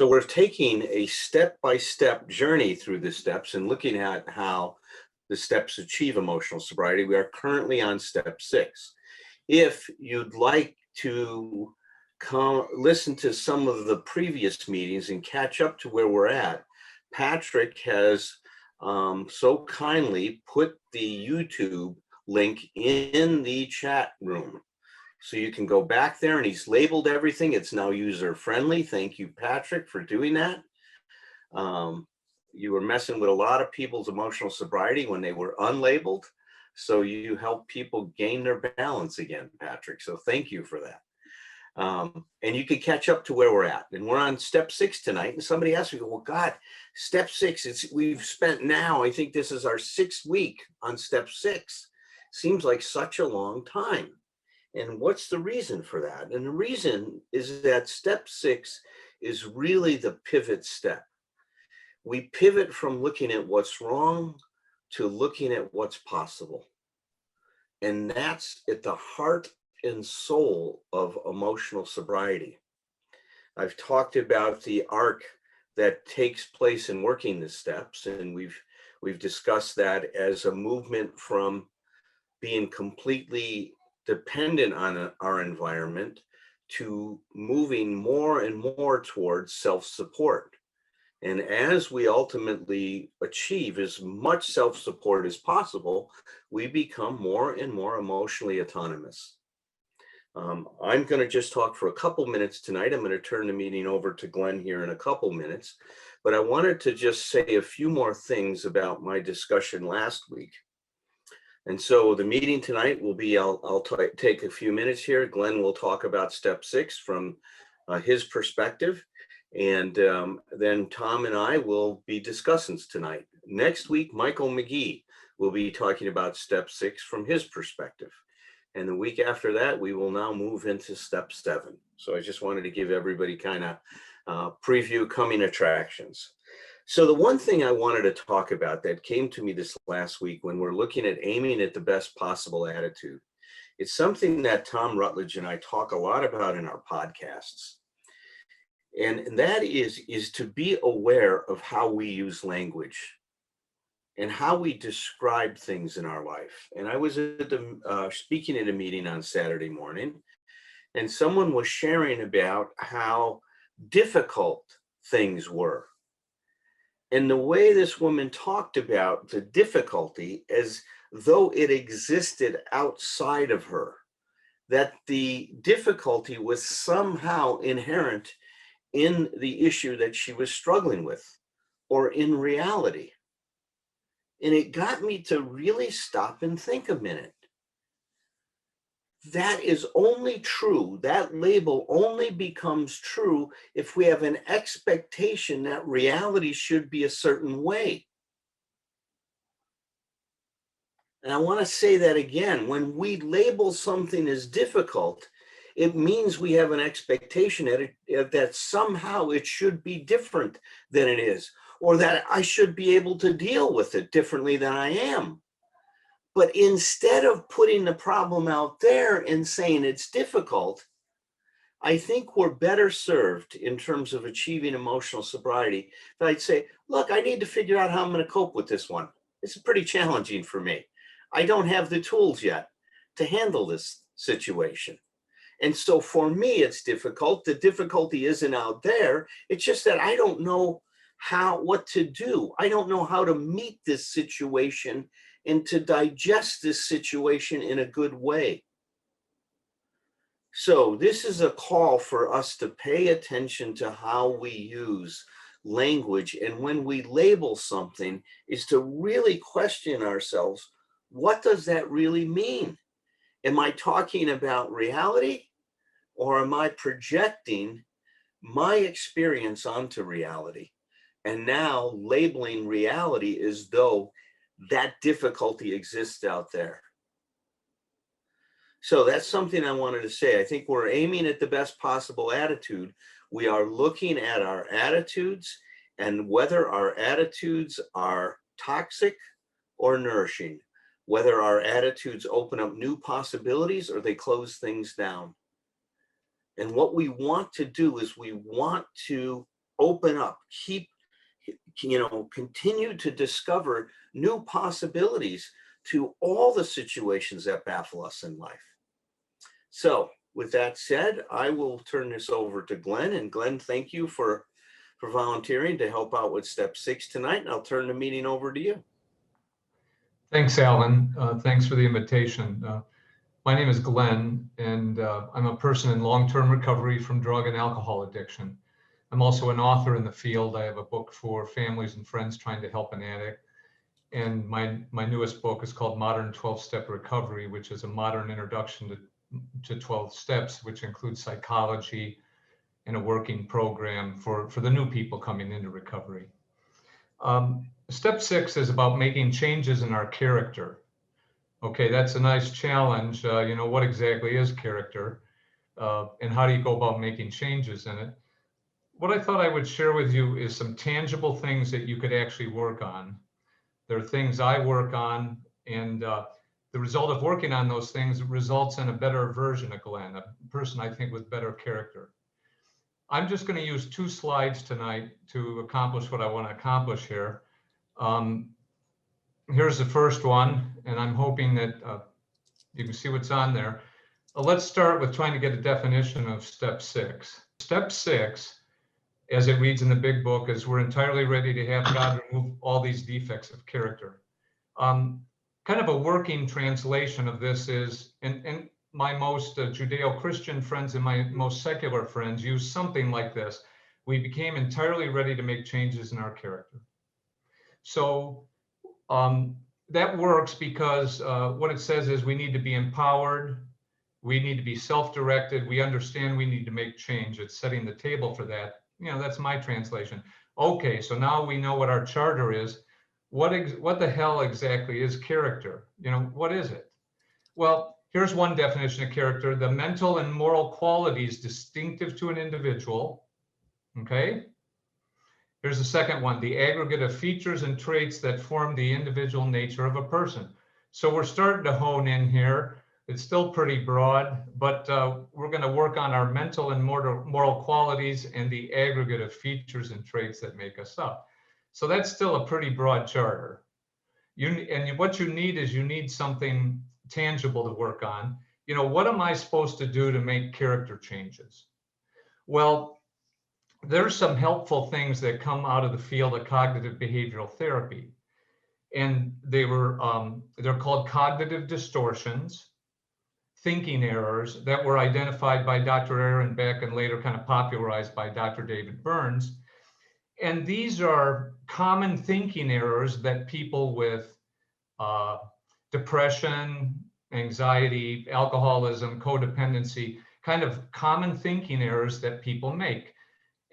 So we're taking a step-by-step journey through the steps and looking at how the steps achieve emotional sobriety. We are currently on step 6. If you'd like to come listen to some of the previous meetings and catch up to where we're at, Patrick has so kindly put the YouTube link in the chat room. So you can go back there, and he's labeled everything. It's now user friendly. Thank you, Patrick, for doing that. You were messing with a lot of people's emotional sobriety when they were unlabeled. So you help people gain their balance again, Patrick. So thank you for that. And you can catch up to where we're at. And we're on step 6 tonight. And somebody asked me, well, God, step 6, we've spent now, I think this is our 6th week on step 6. Seems like such a long time. And what's the reason for that? And the reason is that step 6 is really the pivot step. We pivot from looking at what's wrong to looking at what's possible. And that's at the heart and soul of emotional sobriety. I've talked about the arc that takes place in working the steps, and we've discussed that as a movement from being completely dependent on our environment to moving more and more towards self-support. And as we ultimately achieve as much self-support as possible, we become more and more emotionally autonomous. I'm going to just talk for a couple minutes tonight. I'm going to turn the meeting over to Glenn here in a couple minutes, but I wanted to just say a few more things about my discussion last week. And so the meeting tonight will be, I'll take a few minutes here. Glenn will talk about step 6 from his perspective. And then Tom and I will be discussants tonight. Next week, Michael McGee will be talking about step 6 from his perspective. And the week after that, we will now move into step 7. So I just wanted to give everybody kind of preview coming attractions. So the one thing I wanted to talk about that came to me this last week when we're looking at aiming at the best possible attitude, it's something that Tom Rutledge and I talk a lot about in our podcasts. And that is to be aware of how we use language and how we describe things in our life. And I was at speaking at a meeting on Saturday morning, and someone was sharing about how difficult things were. And the way this woman talked about the difficulty as though it existed outside of her, that the difficulty was somehow inherent in the issue that she was struggling with, or in reality. And it got me to really stop and think a minute. That is only true, that label only becomes true if we have an expectation that reality should be a certain way. And I want to say that again, when we label something as difficult, it means we have an expectation that somehow it should be different than it is, or that I should be able to deal with it differently than I am. But instead of putting the problem out there and saying it's difficult, I think we're better served in terms of achieving emotional sobriety. If I'd say, look, I need to figure out how I'm going to cope with this one. It's pretty challenging for me. I don't have the tools yet to handle this situation. And so for me, it's difficult. The difficulty isn't out there. It's just that I don't know what to do. I don't know how to meet this situation and to digest this situation in a good way. So this is a call for us to pay attention to how we use language. And when we label something, is to really question ourselves, what does that really mean? Am I talking about reality, or am I projecting my experience onto reality? And now labeling reality as though that difficulty exists out there. So that's something I wanted to say. I think we're aiming at the best possible attitude. We are looking at our attitudes and whether our attitudes are toxic or nourishing, whether our attitudes open up new possibilities or they close things down. And what we want to do is we want to open up, keep, continue to discover new possibilities to all the situations that baffle us in life. So with that said, I will turn this over to Glenn. And Glenn, thank you for volunteering to help out with step 6 tonight. And I'll turn the meeting over to you. Thanks, Alan. Thanks for the invitation. My name is Glenn, and I'm a person in long-term recovery from drug and alcohol addiction. I'm also an author in the field. I have a book for families and friends trying to help an addict. And my newest book is called Modern 12-Step Recovery, which is a modern introduction to 12 steps, which includes psychology and a working program for the new people coming into recovery. Step 6 is about making changes in our character. Okay, that's a nice challenge. What exactly is character? And how do you go about making changes in it? What I thought I would share with you is some tangible things that you could actually work on. There are things I work on, and the result of working on those things results in a better version of Glenn, a person I think with better character. I'm just going to use 2 slides tonight to accomplish what I want to accomplish here. Here's the first one, and I'm hoping that you can see what's on there. Let's start with trying to get a definition of step 6. Step 6, as it reads in the big book, is we're entirely ready to have God remove all these defects of character. Kind of a working translation of this is, and my most Judeo-Christian friends and my most secular friends use something like this. We became entirely ready to make changes in our character. So that works because what it says is we need to be empowered. We need to be self-directed. We understand we need to make change. It's setting the table for that. That's my translation. Okay, so now we know what our charter is. What the hell exactly is character? What is it? Well, here's one definition of character: the mental and moral qualities distinctive to an individual. Okay. Here's the second one: the aggregate of features and traits that form the individual nature of a person. So we're starting to hone in here. It's still pretty broad, but we're going to work on our mental and moral qualities and the aggregate of features and traits that make us up. So that's still a pretty broad charter. What you need is something tangible to work on. What am I supposed to do to make character changes? Well, there's some helpful things that come out of the field of cognitive behavioral therapy, and they're called cognitive distortions, thinking errors that were identified by Dr. Aaron Beck and later kind of popularized by Dr. David Burns. And these are common thinking errors that people with depression, anxiety, alcoholism, codependency, kind of common thinking errors that people make.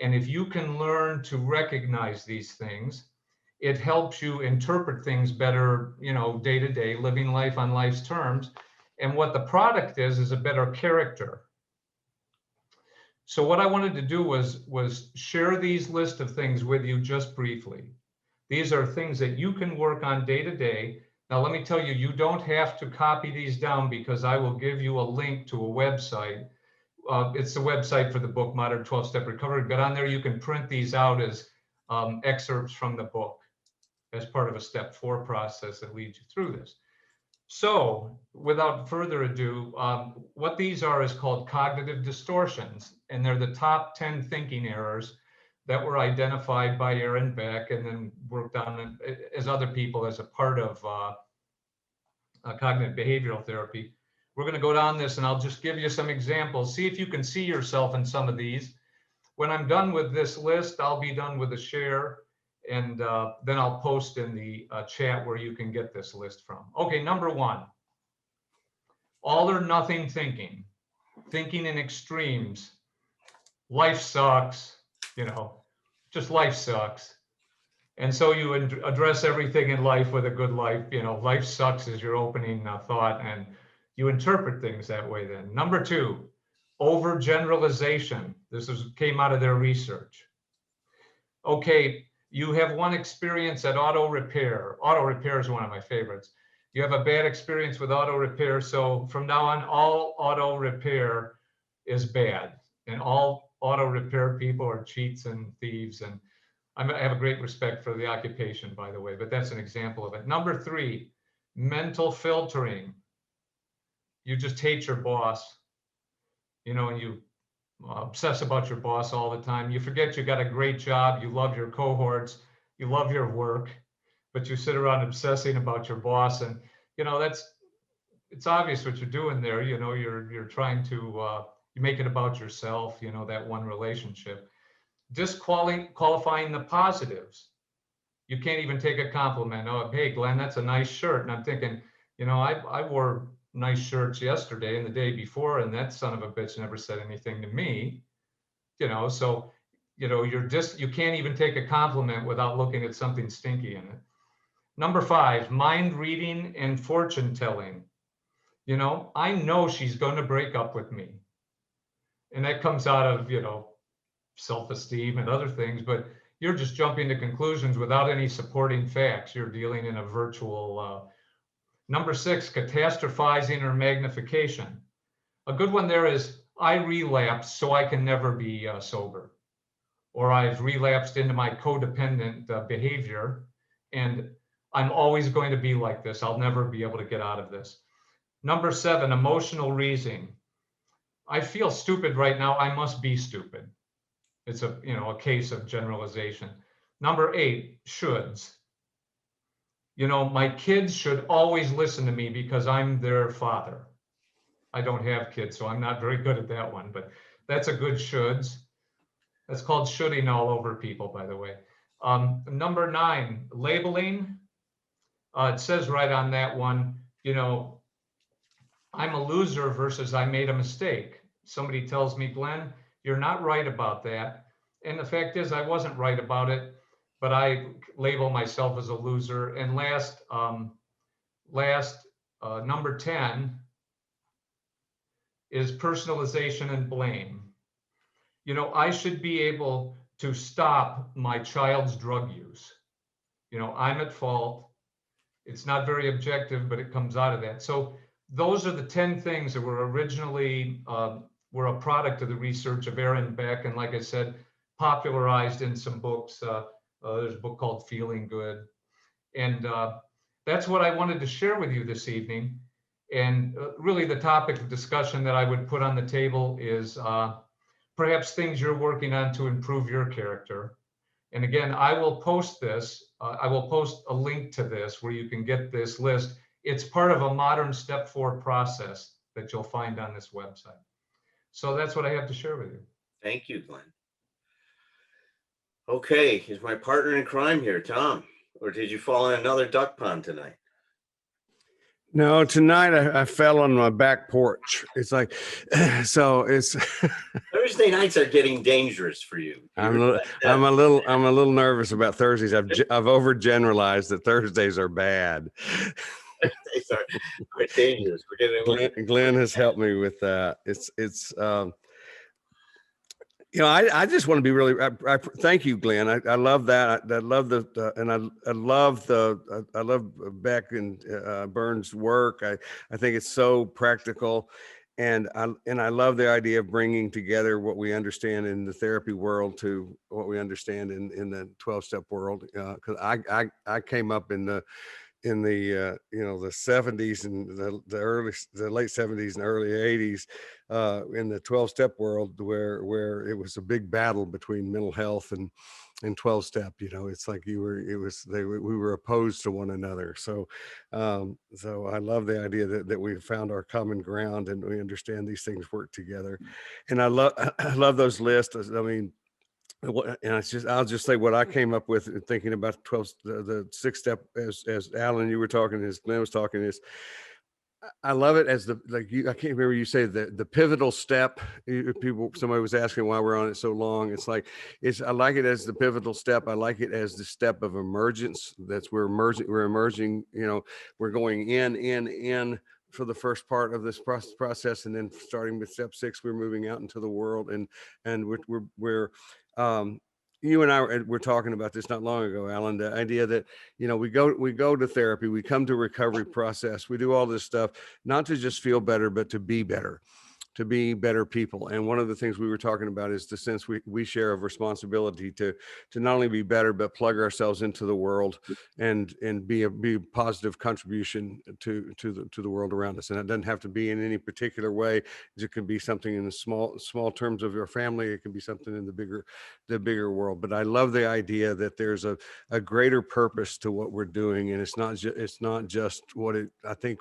And if you can learn to recognize these things, it helps you interpret things better, day to day, living life on life's terms. And what the product is a better character. So what I wanted to do was share these list of things with you just briefly. These are things that you can work on day to day. Now, let me tell you, you don't have to copy these down because I will give you a link to a website. It's the website for the book, Modern 12-Step Recovery. But on there, you can print these out as excerpts from the book as part of a step 4 process that leads you through this. So without further ado, what these are is called cognitive distortions, and they're the top 10 thinking errors that were identified by Aaron Beck and then worked on as other people as a part of cognitive behavioral therapy. We're going to go down this and I'll just give you some examples. See if you can see yourself in some of these. When I'm done with this list, I'll be done with the share. And then I'll post in the chat where you can get this list from. Okay, number 1, all or nothing thinking, thinking in extremes. Life sucks, just life sucks. And so you address everything in life with a good life. Life sucks is your opening thought, and you interpret things that way then. Number 2, overgeneralization. This came out of their research. Okay. You have one experience at auto repair. Auto repair is one of my favorites. You have a bad experience with auto repair. So from now on, all auto repair is bad. And all auto repair people are cheats and thieves. And I have a great respect for the occupation, by the way, but that's an example of it. Number 3, mental filtering. You just hate your boss, you know, and you obsess about your boss all the time. You forget you got a great job. You love your cohorts. You love your work, but you sit around obsessing about your boss. And, you know, it's obvious what you're doing there. You know, you're trying to, you make it about yourself, you know, that one relationship. Disqualifying the positives. You can't even take a compliment. Oh, hey, Glenn, that's a nice shirt. And I'm thinking, you know, I wore nice shirts yesterday and the day before, and that son of a bitch never said anything to me. You know, so, you know, you can't even take a compliment without looking at something stinky in it. Number 5, mind reading and fortune telling. You know, I know she's going to break up with me. And that comes out of, you know, self-esteem and other things, but you're just jumping to conclusions without any supporting facts. You're dealing in a virtual. Number 6, catastrophizing or magnification. A good one there is, I relapsed so I can never be sober. Or I've relapsed into my codependent behavior, and I'm always going to be like this. I'll never be able to get out of this. Number 7, emotional reasoning. I feel stupid right now. I must be stupid. It's a, you know, a case of generalization. Number 8, shoulds. You know, my kids should always listen to me because I'm their father. I don't have kids, so I'm not very good at that one, but that's a good shoulds. That's called shoulding all over people, by the way. Number 9, labeling. It says right on that one, you know, I'm a loser versus I made a mistake. Somebody tells me, Glenn, you're not right about that. And the fact is, I wasn't right about it, but I label myself as a loser. And last, number 10 is personalization and blame. You know, I should be able to stop my child's drug use. You know, I'm at fault. It's not very objective, but it comes out of that. So those are the 10 things that were originally were a product of the research of Aaron Beck, and like I said, popularized in some books. There's a book called Feeling Good, and that's what I wanted to share with you this evening. And really, the topic of discussion that I would put on the table is perhaps things you're working on to improve your character. And again, I will post this. I will post a link to this where you can get this list. It's part of a modern step 4 process that you'll find on this website. So that's what I have to share with you. Thank you, Glenn. Okay, is my partner in crime here, Tom? Or did you fall in another duck pond tonight? No, tonight I fell on my back porch. It's like, so it's Thursday nights are getting dangerous for you. I'm a little nervous about Thursdays. I've overgeneralized that Thursdays are bad. Thursdays are dangerous. Glenn has helped me with that. You know, I just want to be really. I thank you, Glenn. I love that. I love I love Beck and Burns' work. I think it's so practical, and I love the idea of bringing together what we understand in the therapy world to what we understand in the 12-step world. Because I came up in the you know, the 70s and the late 70s and early 80s in the 12-step world where it was a big battle between mental health and 12-step. You know, it's like we were opposed to one another. So I love the idea that we found our common ground and we understand these things work together. And I love those lists. I mean, and I'll just say what I came up with in thinking about the 6-step as Alan, you were talking, as Glenn was talking, is I love it as I can't remember, you say the pivotal step. Somebody was asking why we're on it so long. It's like, I like it as the pivotal step. I like it as the step of emergence. We're emerging, you know, we're going in for the first part of this process. And then starting with step 6, we're moving out into the world, and we're you and I were talking about this not long ago, Alan, the idea that, you know, we go to therapy, we come to recovery process, we do all this stuff, not to just feel better, but to be better, to be better people. And one of the things we were talking about is the sense we share of responsibility to not only be better, but plug ourselves into the world and be a positive contribution to the world around us. And it doesn't have to be in any particular way. It can be something in the small terms of your family. It can be something in the bigger world. But I love the idea that there's a greater purpose to what we're doing, and it's not just I think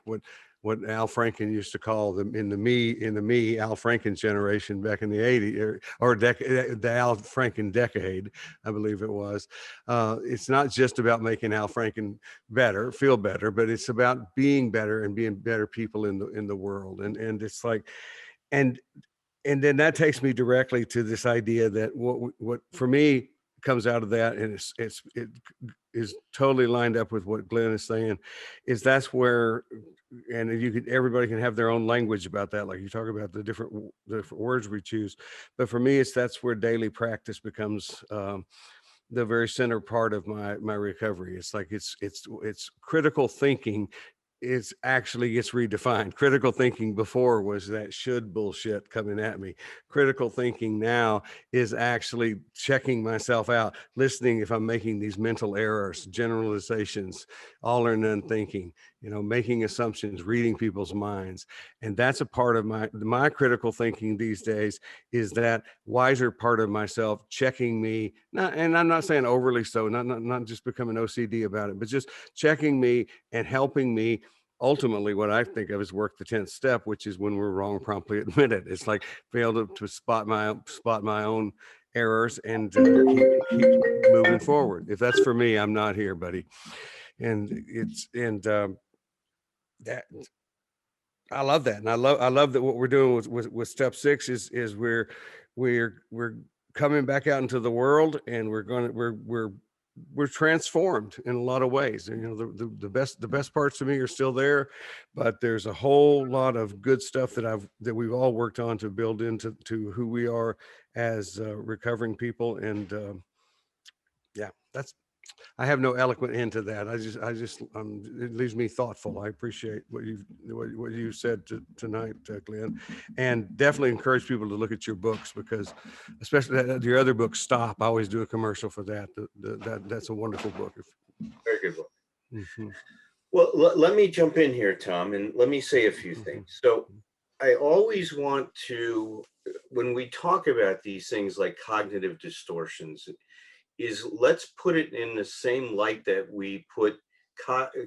what Al Franken used to call them in the me Al Franken's generation back in the 80s the Al Franken decade, I believe it was. It's not just about making Al Franken feel better, but it's about being better and being better people in the world. And it's like, and then that takes me directly to this idea that what for me comes out of that, and it is totally lined up with what Glenn is saying, is that's where, and everybody can have their own language about that. Like you talk about the different words we choose, but for me, that's where daily practice becomes the very center part of my recovery. It's like it's critical thinking. It's actually gets redefined. Critical thinking before was that should bullshit coming at me. Critical thinking now is actually checking myself out, listening if I'm making these mental errors, generalizations, all or none thinking, making assumptions, reading people's minds. And that's a part of my critical thinking these days, is that wiser part of myself checking me. And I'm not saying overly so, not just becoming OCD about it, but just checking me and helping me. Ultimately, what I think of is work the 10th step, which is when we're wrong, promptly admit it. It's like be able to spot my own errors and keep moving forward. If that's for me, I'm not here, buddy. And that I love that, and I love that what we're doing with step 6 is we're coming back out into the world, and we're transformed in a lot of ways. And the best parts of me are still there, but there's a whole lot of good stuff that we've all worked on to build into who we are as recovering people. And yeah, I have no eloquent end to that. It leaves me thoughtful. I appreciate what you said tonight, Glenn, and definitely encourage people to look at your books, because especially your other book, Stop. I always do a commercial for that. That's a wonderful book. Very good book. Mm-hmm. Well, let me jump in here, Tom, and let me say a few things. So I always want to, when we talk about these things like cognitive distortions, is let's put it in the same light that we put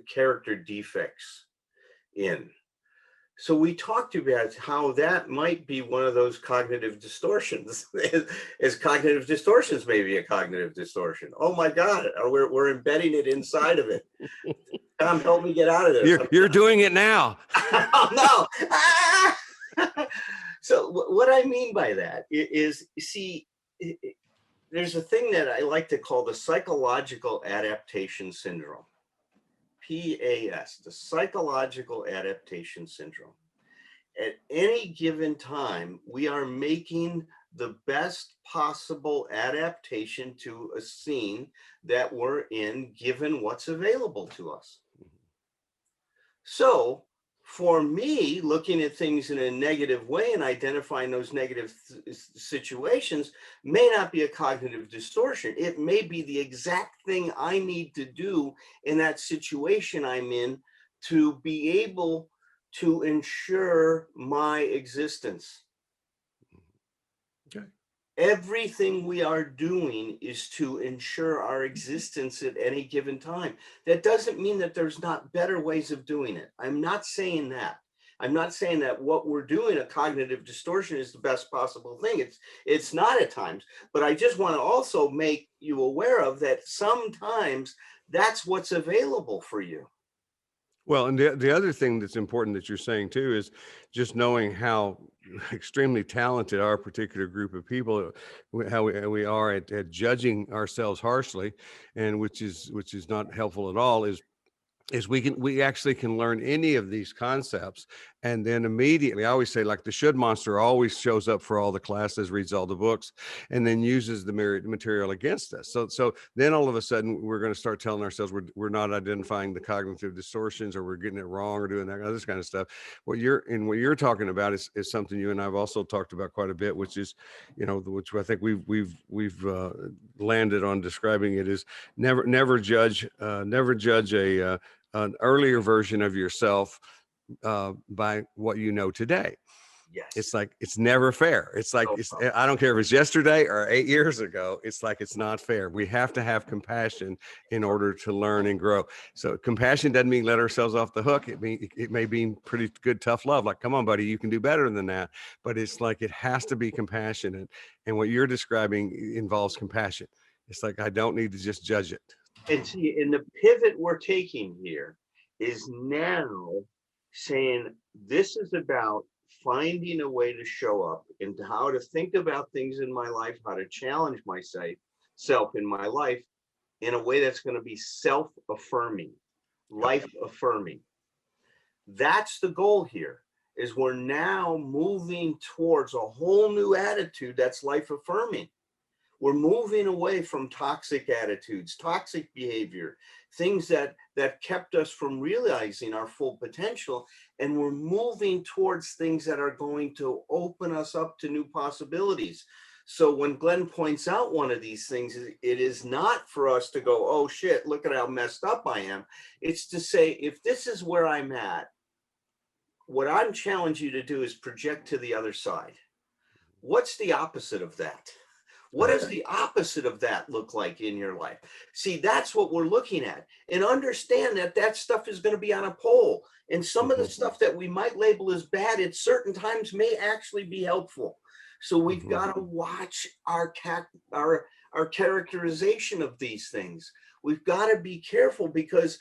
character defects in. So we talked about how that might be one of those cognitive distortions. As cognitive distortions may be a cognitive distortion. Oh my God, we're embedding it inside of it. Tom, help me get out of this. You're doing it now. Oh, no. So what I mean by that is, see, there's a thing that I like to call the psychological adaptation syndrome, PAS, the psychological adaptation syndrome. At any given time, we are making the best possible adaptation to a scene that we're in, given what's available to us. So for me, looking at things in a negative way and identifying those negative situations may not be a cognitive distortion. It may be the exact thing I need to do in that situation I'm in to be able to ensure my existence. Okay. Everything we are doing is to ensure our existence at any given time. That doesn't mean that there's not better ways of doing it. I'm not saying that. I'm not saying that what we're doing, a cognitive distortion, is the best possible thing. It's not at times, but I just want to also make you aware of that sometimes that's what's available for you. Well, and the other thing that's important that you're saying too is just knowing how extremely talented our particular group of people, how we are at judging ourselves harshly, and which is not helpful at all, is is we actually can learn any of these concepts, and then immediately, I always say, like, the should monster always shows up for all the classes, reads all the books, and then uses the material against us. So then all of a sudden we're going to start telling ourselves we're not identifying the cognitive distortions, or we're getting it wrong, or doing that other kind of stuff. What you're talking about is something you and I've also talked about quite a bit, which is, which I think we've landed on describing it as never judge an earlier version of yourself by what you know today. Yes. It's like, it's never fair. It's like, I don't care if it's yesterday or 8 years ago. It's like, it's not fair. We have to have compassion in order to learn and grow. So compassion doesn't mean let ourselves off the hook. It may mean pretty good, tough love. Like, come on, buddy, you can do better than that. But it's like, it has to be compassionate. And what you're describing involves compassion. It's like, I don't need to just judge it. And see, and the pivot we're taking here is now saying this is about finding a way to show up and how to think about things in my life, how to challenge myself in my life in a way that's going to be self-affirming, life-affirming. That's the goal here, is we're now moving towards a whole new attitude that's life-affirming. We're moving away from toxic attitudes, toxic behavior, things that kept us from realizing our full potential. And we're moving towards things that are going to open us up to new possibilities. So when Glenn points out one of these things, it is not for us to go, oh shit, look at how messed up I am. It's to say, if this is where I'm at, what I'm challenging you to do is project to the other side. What's the opposite of that? What does the opposite of that look like in your life? See, that's what we're looking at. And understand that stuff is going to be on a pole. And some of the stuff that we might label as bad at certain times may actually be helpful. So we've got to watch our characterization of these things. We've got to be careful because,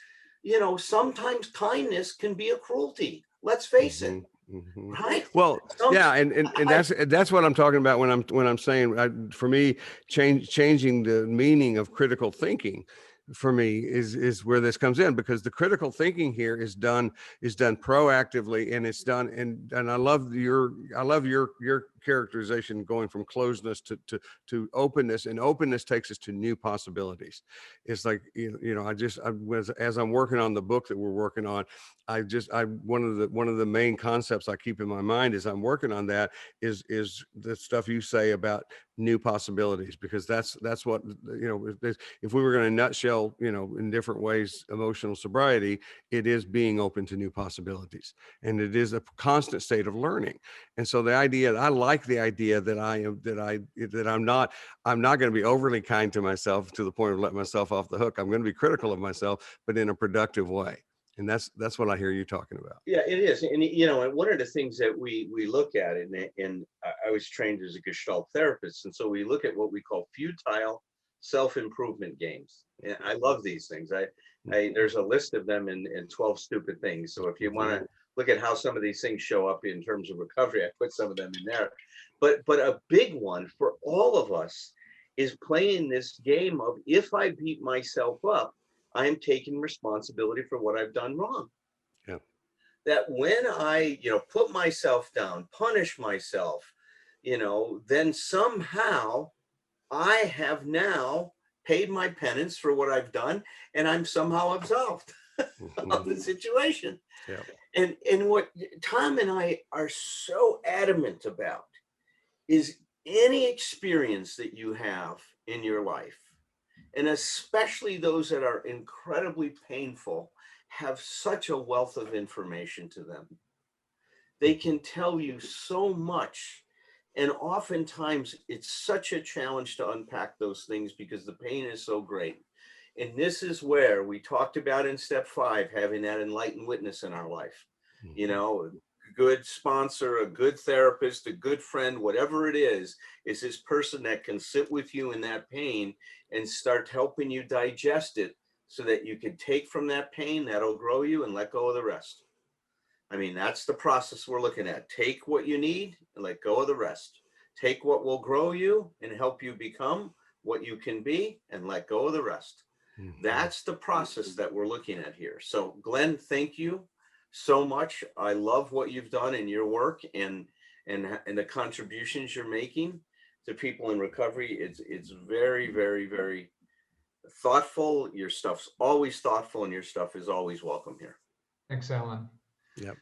sometimes kindness can be a cruelty. Let's face it. Right. Well, yeah, and that's what I'm talking about when I'm saying, for me, changing the meaning of critical thinking for me is where this comes in, because the critical thinking here is done proactively, and it's done, and I love your characterization, going from closeness to openness, and openness takes us to new possibilities. It's like, as I'm working on the book that we're working on, one of the main concepts I keep in my mind as I'm working on that is the stuff you say about new possibilities, because that's what, if we were going to nutshell, in different ways, emotional sobriety, it is being open to new possibilities, and it is a constant state of learning. And so I like the idea that I'm not going to be overly kind to myself to the point of letting myself off the hook. I'm going to be critical of myself, but in a productive way. And that's what I hear you talking about. Yeah, it is. And, and one of the things that we look at, and I was trained as a Gestalt therapist. And so we look at what we call futile self-improvement games. And I love these things. There's a list of them in 12 Stupid Things. So if you want to look at how some of these things show up in terms of recovery, I put some of them in there. But a big one for all of us is playing this game of, if I beat myself up, I am taking responsibility for what I've done wrong. Yeah. That when I, put myself down, punish myself, then somehow I have now paid my penance for what I've done, and I'm somehow absolved of the situation. Yeah. And what Tom and I are so adamant about is any experience that you have in your life, and especially those that are incredibly painful, have such a wealth of information to them. They can tell you so much. And oftentimes it's such a challenge to unpack those things because the pain is so great. And this is where we talked about in step 5, having that enlightened witness in our life. A good sponsor, a good therapist, a good friend, whatever it is this person that can sit with you in that pain and start helping you digest it, so that you can take from that pain that'll grow you and let go of the rest. I mean, that's the process we're looking at. Take what you need and let go of the rest. Take what will grow you and help you become what you can be, and let go of the rest. That's the process that we're looking at here. So Glenn, thank you so much. I love what you've done in your work and the contributions you're making to people in recovery. It's very, very, very thoughtful. Your stuff's always thoughtful and your stuff is always welcome here. Thanks, Alan. Yep.